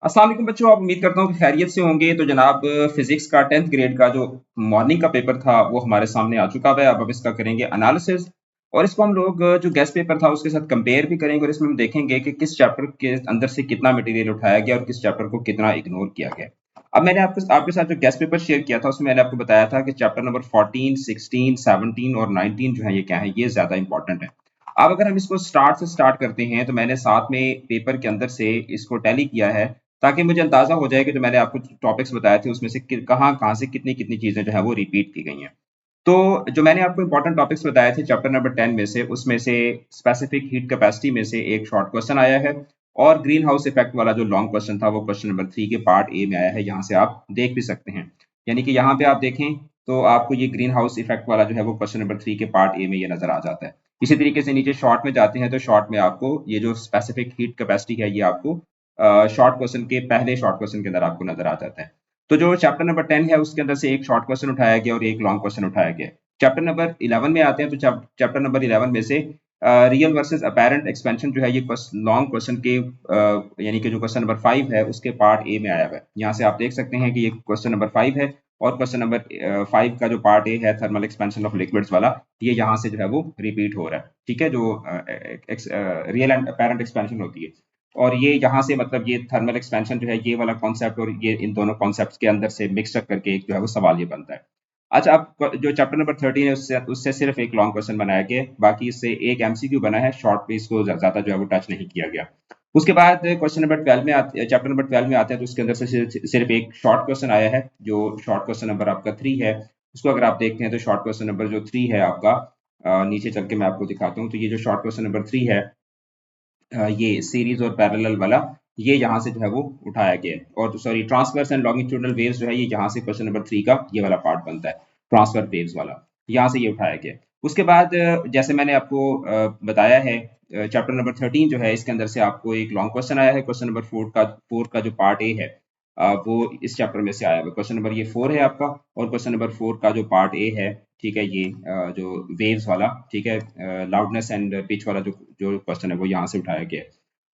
अस्सलाम वालेकुम बच्चों, आप उम्मीद करता हूँ कि खैरियत से होंगे। तो जनाब फिजिक्स का 10th ग्रेड का जो मॉर्निंग का पेपर था वो हमारे सामने आ चुका है। अब इसका करेंगे एनालिसिस और इसको हम लोग जो गेस्ट पेपर था उसके साथ कंपेयर भी करेंगे और इसमें हम देखेंगे कि किस चैप्टर के अंदर से कितना मटेरियल उठाया गया और किस चैप्टर को कितना इग्नोर किया गया। अब मैंने आपको आपके साथ जो गेस्ट पेपर शेयर किया था उसमें मैंने आपको बताया था कि चैप्टर नंबर 14, 16, 17 और 19 जो है ये क्या है, ये ज्यादा इंपॉर्टेंट है। अब अगर हम इसको स्टार्ट से स्टार्ट करते हैं तो मैंने साथ में पेपर के अंदर से इसको टैली किया है ताकि मुझे अंदाजा हो जाए कि जो मैंने आपको टॉपिक्स बताए थे उसमें से कहाँ कहाँ से कितनी कितनी चीजें जो है वो रिपीट की गई हैं। तो जो मैंने आपको इंपॉर्टेंट टॉपिक्स बताए थे चैप्टर नंबर 10 में से, उसमें से स्पेसिफिक हीट कैपेसिटी में से एक शॉर्ट क्वेश्चन आया है और ग्रीन हाउस इफेक्ट वाला जो लॉन्ग क्वेश्चन था वो क्वेश्चन नंबर 3 के पार्ट ए में आया है। यहाँ से आप देख भी सकते हैं, यानी कि यहाँ पे आप देखें तो आपको ये ग्रीन हाउस इफेक्ट वाला जो है वो क्वेश्चन नंबर 3 के पार्ट ए में ये नजर आ जाता है। इसी तरीके से नीचे शॉर्ट में जाते हैं तो शॉर्ट में आपको ये जो स्पेसिफिक हीट कैपेसिटी है ये आपको शॉर्ट क्वेश्चन के पहले शॉर्ट क्वेश्चन के अंदर आपको नजर आ जाता है। तो जो चैप्टर नंबर 10 है उसके अंदर से एक शॉर्ट क्वेश्चन उठाया गया और एक लॉन्ग क्वेश्चन उठाया गया। चैप्टर नंबर 11 में आते हैं तो चैप्टर नंबर 11 में से रियल वर्सेस अपेरेंट एक्सपेंशन जो है ये लॉन्ग क्वेश्चन के यानी कि जो क्वेश्चन नंबर 5 है उसके पार्ट ए में आया हुआ है। यहाँ से आप देख सकते हैं कि ये क्वेश्चन नंबर 5 है और क्वेश्चन नंबर 5 का जो पार्ट ए है थर्मल एक्सपेंशन ऑफ लिक्विड्स वाला, ये यहाँ से जो है वो रिपीट हो रहा है। ठीक है, जो रियल एंड अपेरेंट एक्सपेंशन होती है और ये यहाँ से मतलब ये थर्मल एक्सपेंशन जो है ये वाला कॉन्सेप्ट और ये इन दोनों कॉन्सेप्ट्स के अंदर से मिक्सअप करके एक जो है वो सवाल ये बनता है। अच्छा, अब जो चैप्टर नंबर 13 है उससे उससे सिर्फ एक लॉन्ग क्वेश्चन बनाया गया है, बाकी इससे एक एमसीक्यू बना है, शॉर्ट पे इसको ज्यादा जो है वो टच नहीं किया गया। उसके बाद क्वेश्चन नंबर 12 में आते चैप्टर नंबर 12 में आते हैं तो उसके अंदर से सिर्फ एक शॉर्ट क्वेश्चन आया है, जो शॉर्ट क्वेश्चन नंबर आपका 3 है। उसको अगर आप देखते हैं तो शॉर्ट क्वेश्चन नंबर जो 3 है आपका, नीचे चल के मैं आपको दिखाता हूँ। तो ये जो शॉर्ट क्वेश्चन नंबर 3 है, ये सीरीज और पैरेलल वाला, ये यहाँ से जो है वो उठाया गया है। और sorry, transverse and longitudinal waves जो है ये यहाँ से क्वेश्चन नंबर 3 का ये वाला पार्ट बनता है, ट्रांसफर वेव्स वाला, यहाँ से ये उठाया गया है। उसके बाद जैसे मैंने आपको बताया है, चैप्टर नंबर 13 जो है इसके अंदर से आपको एक लॉन्ग क्वेश्चन आया है। क्वेश्चन नंबर 4 का जो पार्ट ए है वो इस चैप्टर में से आया हुआ। क्वेश्चन नंबर ये 4 है आपका और क्वेश्चन नंबर 4 का जो पार्ट ए है, ठीक है, ये जो वेव्स वाला, ठीक है, लाउडनेस एंड पिच वाला जो जो क्वेश्चन है वो यहाँ से उठाया गया है।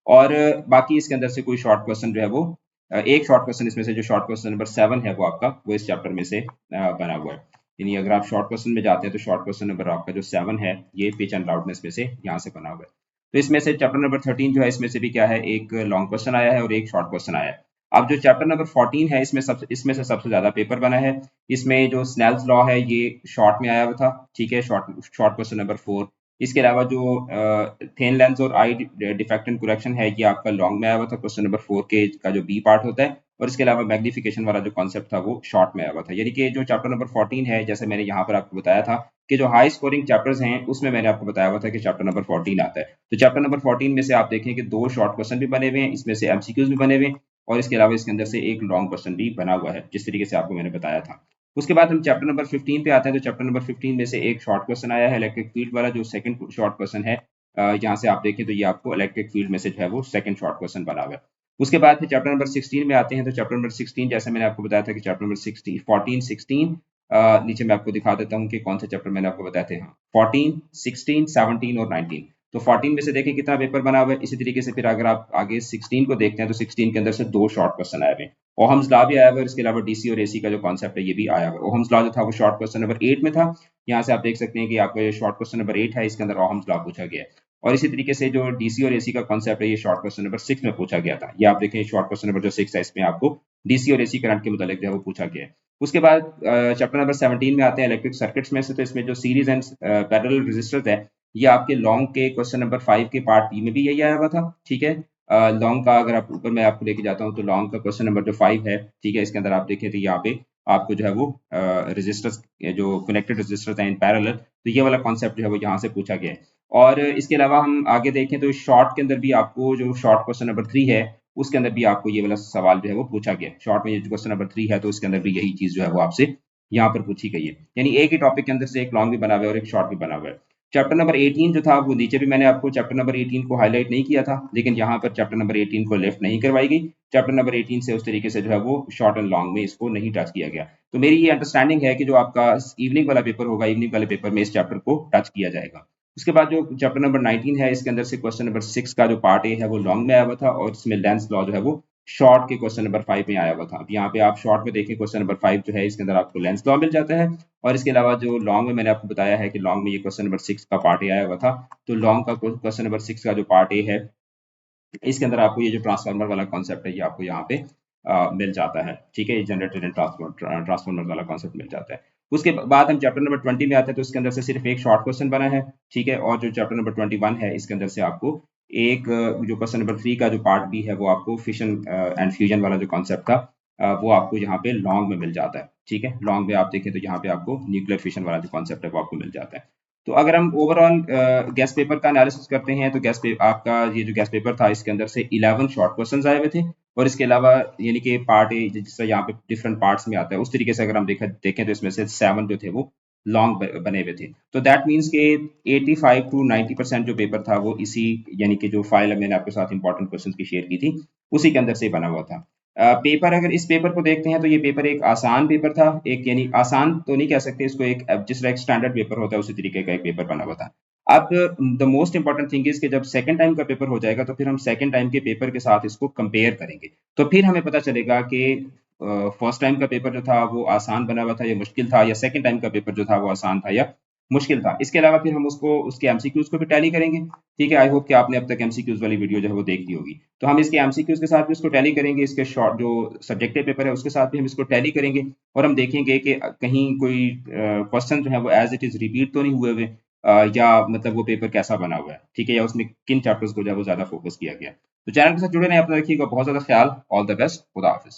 और बाकी इसके अंदर से कोई शॉर्ट क्वेश्चन जो है वो एक शॉर्ट क्वेश्चन इसमें से जो शॉर्ट क्वेश्चन नंबर 7 है वो आपका वो इस चैप्टर में से बना हुआ है। यानी अगर आप शॉर्ट क्वेश्चन में जाते हैं तो शॉर्ट क्वेश्चन नंबर आपका जो 7 है ये पिच एंड लाउडनेस में से यहाँ से बना हुआ है। तो इसमें से चैप्टर नंबर 13 जो है इसमें से भी क्या है, एक लॉन्ग क्वेश्चन आया है और एक शॉर्ट क्वेश्चन आया है। अब जो चैप्टर नंबर 14 है इसमें से सबसे ज्यादा पेपर बना है। इसमें जो स्नेल्स लॉ है ये शॉर्ट में आया हुआ था, ठीक है, शॉर्ट शॉर्ट क्वेश्चन नंबर 4। इसके अलावा जो थिन लेंस और आई डिफेक्टेंट करेक्शन है ये आपका लॉन्ग में आया हुआ था, क्वेश्चन नंबर 4 के का जो बी पार्ट होता है। और इसके अलावा मैग्निफिकेशन वाला जो कॉन्सेप्ट था वो शॉर्ट में आया हुआ था। यानी कि जो चैप्टर नंबर 14 है, जैसे मैंने यहाँ पर आपको बताया था कि जो हाई स्कोरिंग चैप्टर्स हैं उसमें मैंने आपको बताया हुआ था कि चैप्टर नंबर 14 आता है। तो चैप्टर नंबर 14 में से आप देखें कि दो शॉर्ट क्वेश्चन भी बने हुए हैं, इसमें से एमसीक्यूज भी बने हुए हैं और इसके अलावा इसके अंदर से एक लॉन्ग क्वेश्चन भी बना हुआ है, जिस तरीके से आपको मैंने बताया था। उसके बाद हम चैप्टर नंबर 15 पे आते हैं। तो चैप्टर नंबर 15 में से एक शॉर्ट क्वेश्चन आया है इलेक्ट्रिक फील्ड वाला, जो सेकंड शॉर्ट क्वेश्चन है। यहाँ से आप देखें तो ये आपको इलेक्ट्रिक फील्ड में से जो है वो सेकंड शॉर्ट क्वेश्चन बना हुआ है। उसके बाद फिर चैप्टर नंबर 16 में आते हैं। तो चैप्टर नंबर 16 जैसे मैंने आपको बताया था कि चैप्टर नंबर 16 14 16, नीचे मैं आपको दिखा देता हूँ कि कौन से चैप्टर मैंने आपको बताए थे। हाँ, 14, 16, 17 और 19। तो 14 में से देखें कितना पेपर बना हुआ है। इसी तरीके से फिर अगर आप आगे 16 को देखते हैं तो 16 के अंदर से दो शॉर्ट क्वेश्चन आए हुए हैं। ओहम्स लॉ भी आया हुआ है, इसके अलावा डीसी और एसी का जो कॉन्सेप्ट है ये भी आया हुआ है। ओहम्स लॉ जो था वो शॉर्ट क्वेश्चन नंबर 8 में था। यहाँ से आप देख सकते हैं कि आपका ये शॉर्ट क्वेश्चन नंबर 8 है, इसके अंदर ओहम्स लॉ पूछा गया है। और इसी तरीके से जो डीसी और एसी का कॉन्सेप्ट है ये शॉर्ट क्वेश्चन नंबर 6 में पूछा गया था। ये आप देखें शॉर्ट क्वेश्चन नंबर जो 6 है इसमें आपको डीसी और एसी करंट के मुताबिक जो है वो पूछा गया है। उसके बाद चैप्टर नंबर 17 में आते हैं इलेक्ट्रिक सर्किट्स में से। तो इसमें जो सीरीज एंड पैरेलल रेजिस्टर्स है ये आपके लॉन्ग के क्वेश्चन नंबर 5 के पार्ट बी में भी यही आया हुआ था, ठीक है। लॉन्ग का अगर आप ऊपर मैं आपको लेके जाता हूँ तो लॉन्ग का क्वेश्चन नंबर जो 5 है, ठीक है, इसके अंदर आप देखें तो यहाँ पे आपको जो है वो रेजिस्टर्स जो कनेक्टेड रेजिस्टर्स हैं इन पैरेलल, तो ये वाला कॉन्सेप्ट जो है वो यहाँ से पूछा गया है। और इसके अलावा हम आगे देखें तो शॉर्ट के अंदर भी आपको जो शॉर्ट क्वेश्चन नंबर 3 है उसके अंदर भी आपको ये वाला सवाल जो है वो पूछा गया है। शॉर्ट में ये क्वेश्चन नंबर 3 है तो उसके अंदर भी यही चीज जो है वो आपसे यहाँ पर पूछी गई है। यानी एक ही टॉपिक के अंदर से एक लॉन्ग भी बना हुआ है और एक शॉर्ट भी बना हुआ है। चैप्टर नंबर 18 जो था वो नीचे भी मैंने आपको चैप्टर नंबर 18 को हाईलाइट नहीं किया था, लेकिन यहाँ पर चैप्टर नंबर 18 को लेफ्ट नहीं करवाई गई। चैप्टर नंबर 18 से उस तरीके से जो है वो शॉर्ट एंड लॉन्ग में इसको नहीं टच किया गया। तो मेरी ये अंडरस्टैंडिंग है कि जो आपका इवनिंग वाला पेपर होगा, इवनिंग वाले पेपर में इस चैप्टर को टच किया जाएगा। उसके बाद जो चैप्टर नंबर 19 है इसके अंदर से क्वेश्चन नंबर 6 का जो पार्ट ए है वो लॉन्ग में आया हुआ था और इसमें लेंस लॉ जो है वो शॉर्ट के क्वेश्चन नंबर 5 में आया हुआ था। अब यहाँ पे आप शॉर्ट में देखें क्वेश्चन नंबर 5 जो है इसके अंदर आपको लेंस लॉ मिल जाता है, और इसके अलावा जो लॉन्ग में मैंने आपको बताया है कि लॉन्ग में ये क्वेश्चन नंबर 6 का पार्ट ए आया हुआ था। तो लॉन्ग का क्वेश्चन नंबर 6 का जो पार्ट ए है इसके अंदर आपको ये जो ट्रांसफार्मर वाला कॉन्सेप्ट है ये आपको यहाँ पे मिल जाता है। ठीक है, ये जनरेटर एंड ट्रांसफार्मर वाला कॉन्सेप्ट मिल जाता है। उसके बाद हम चैप्टर नंबर 20 में आते हैं, तो इसके अंदर से सिर्फ एक शॉर्ट क्वेश्चन बना है। ठीक है, और जो चैप्टर नंबर 21 है इसके अंदर से आपको एक जो क्वेश्चन नंबर 3 का जो पार्ट बी है वो आपको फिशन एंड फ्यूजन वाला जो कॉन्सेप्ट था वो आपको यहाँ पे लॉन्ग में मिल जाता है। ठीक है, लॉन्ग में आप देखें तो यहाँ पे आपको न्यूक्लियर फिशन वाला जो कॉन्सेप्ट है वो आपको मिल जाता है। तो अगर हम ओवरऑल गैस पेपर का एनालिसिस करते हैं तो आपका ये जो गैस पेपर था इसके अंदर से 11 शॉर्ट क्वेश्चंस आए हुए थे, और इसके अलावा यानी कि पार्ट ए जिससे यहाँ पे डिफरेंट पार्ट्स में आता है उस तरीके से अगर हम देखें तो इसमें से 7 जो थे वो लॉन्ग बने हुए थे। तो दैट मीन्स के 85 टू 90% जो पेपर था वो इसी यानी कि जो फाइल मैंने आपके साथ इंपॉर्टेंट क्वेश्चन की शेयर की थी उसी के अंदर से बना हुआ था। पेपर अगर इस पेपर को देखते हैं तो ये पेपर एक आसान पेपर था, एक यानी आसान तो नहीं कह सकते इसको, एक जिस तरह एक स्टैंडर्ड पेपर होता है उसी तरीके का एक पेपर बना हुआ था। अब the most important thing is कि जब सेकंड टाइम का पेपर हो जाएगा तो फिर हम सेकंड टाइम के पेपर के साथ इसको कंपेयर करेंगे, तो फिर हमें पता चलेगा कि फर्स्ट टाइम का पेपर जो था वो आसान बना हुआ था या मुश्किल था, या सेकंड टाइम का पेपर जो था वो आसान था या मुश्किल था। इसके अलावा फिर हम उसको उसके एमसीक्यूज को भी टैली करेंगे। ठीक है, आई होप कि आपने अब तक एमसीक्यूज वाली वीडियो जो है वो देख ली होगी। तो हम इसके एमसीक्यूज के साथ भी इसको टैली करेंगे, इसके शॉर्ट जो सब्जेक्टिव पेपर है उसके साथ भी हम इसको टैली करेंगे, और हम देखेंगे कि कहीं कोई क्वेश्चन जो है वो एज इट इज रिपीट तो नहीं हुए हुए, या मतलब वो पेपर कैसा बना हुआ है। ठीक है, या उसमें किन चैप्टर्स को जो है वो ज्यादा फोकस किया गया। तो चैनल के साथ जुड़े रहें, अपना रखिएगा बहुत ज्यादा ख्याल। ऑल द बेस्ट, खुदा हाफिज।